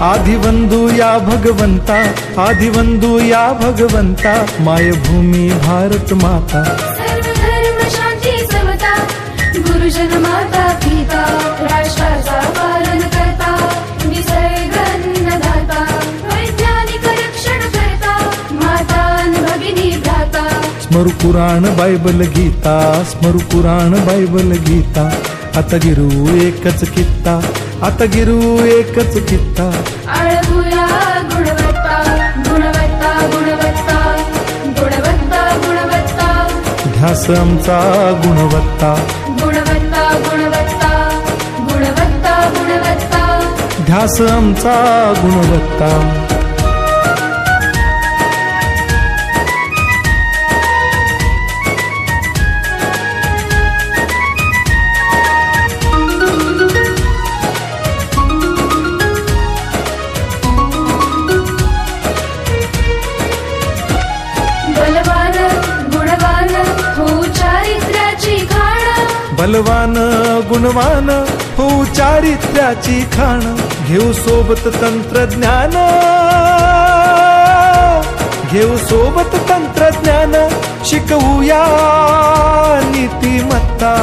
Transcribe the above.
आदिवंदू या भगवंता, आदिवंदू या भगवंता, मायभूमी भारत माता। सर्व धर्म शांती समता, गुरुजन माता पिता, राष्ट्राचा पालन करता, निसर्ग अन्नदाता, वैज्ञानिक रक्षण करता, माता अन भगिनी भ्राता। स्मरू पुराण बायबल गीता, स्मरू पुराण बायबल गीता, आता गिरू एकच कित्ता, आता गिरू एकच कित्ता। आळवूया गुणवत्ता, गुणवत्ता, गुणवत्ता, गुणवत्ता, गुणवत्ता, ध्यास आमचा गुणवत्ता, गुणवत्ता, गुणवत्ता, गुणवत्ता, गुणवत्ता, ध्यास आमचा गुणवत्ता। बलवान गुणवान हो चारित्र्याची खाण, बलवान गुणवान हो चारित्र्याची खाण, घेऊ सोबत तंत्रज्ञान, घेऊ सोबत तंत्रज्ञान, शिकवूया नीतिमत्ता।